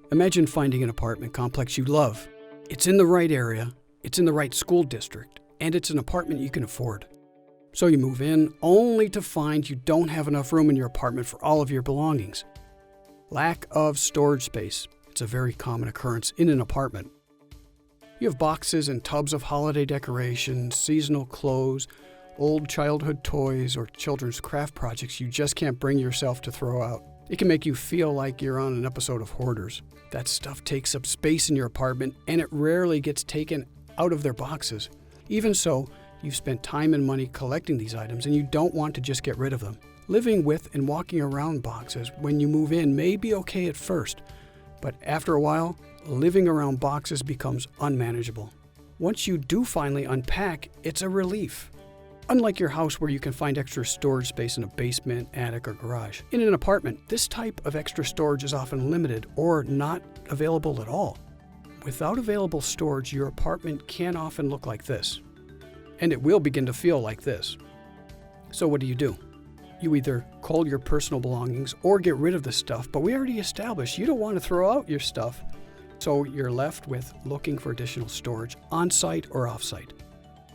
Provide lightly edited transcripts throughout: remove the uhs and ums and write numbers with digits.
Imagine finding an apartment complex you love. It's in the right area, it's in the right school district, and it's an apartment you can afford. So you move in only to find you don't have enough room in your apartment for all of your belongings. Lack of storage space. It's a very common occurrence in an apartment. You have boxes and tubs of holiday decorations, seasonal clothes, old childhood toys, or children's craft projects you just can't bring yourself to throw out. It can make you feel like you're on an episode of Hoarders. That stuff takes up space in your apartment, and it rarely gets taken out of their boxes. Even so, you've spent time and money collecting these items, and you don't want to just get rid of them. Living with and walking around boxes when you move in may be okay at first, but after a while, living around boxes becomes unmanageable. Once you do finally unpack, it's a relief. Unlike your house where you can find extra storage space in a basement, attic, or garage, in an apartment, this type of extra storage is often limited or not available at all. Without available storage, your apartment can often look like this, and it will begin to feel like this. So what do? You either cull your personal belongings or get rid of the stuff, but we already established you don't want to throw out your stuff, so you're left with looking for additional storage on-site or off-site.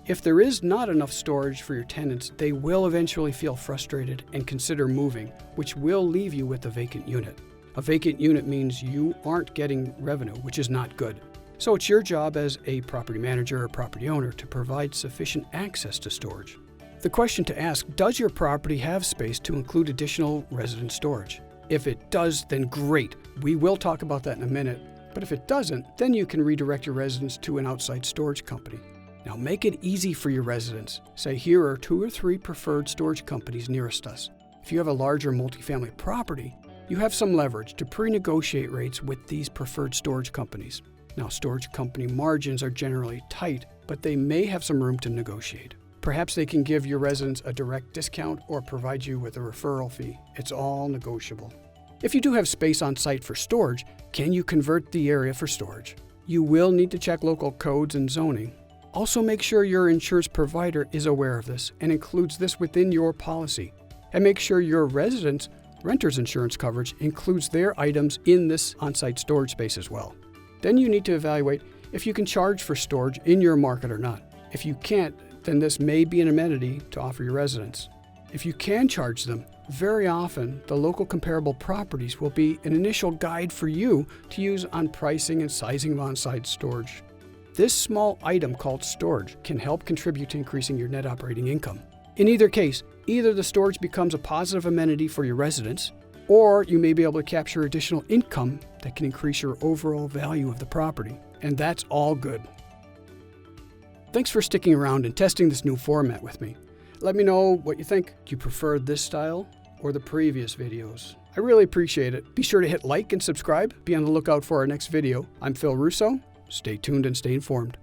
If there is not enough storage for your tenants, they will eventually feel frustrated and consider moving, which will leave you with a vacant unit. A vacant unit means you aren't getting revenue, which is not good. So it's your job as a property manager or property owner to provide sufficient access to storage. The question to ask, does your property have space to include additional resident storage? If it does, then great. We will talk about that in a minute. But if it doesn't, then you can redirect your residents to an outside storage company. Now make it easy for your residents. Say, here are 2 or 3 preferred storage companies nearest us. If you have a larger multifamily property, you have some leverage to pre-negotiate rates with these preferred storage companies. Now, storage company margins are generally tight, but they may have some room to negotiate. Perhaps they can give your residents a direct discount or provide you with a referral fee. It's all negotiable. If you do have space on site for storage, can you convert the area for storage? You will need to check local codes and zoning. Also, make sure your insurance provider is aware of this and includes this within your policy. And make sure your residents' renter's insurance coverage includes their items in this on-site storage space as well. Then you need to evaluate if you can charge for storage in your market or not. If you can't, then this may be an amenity to offer your residents. If you can charge them, very often the local comparable properties will be an initial guide for you to use on pricing and sizing of on-site storage. This small item called storage can help contribute to increasing your net operating income. In either case, either the storage becomes a positive amenity for your residents, or you may be able to capture additional income that can increase your overall value of the property. And that's all good. Thanks for sticking around and testing this new format with me. Let me know what you think. Do you prefer this style or the previous videos? I really appreciate it. Be sure to hit like and subscribe. Be on the lookout for our next video. I'm Phil Russo. Stay tuned and stay informed.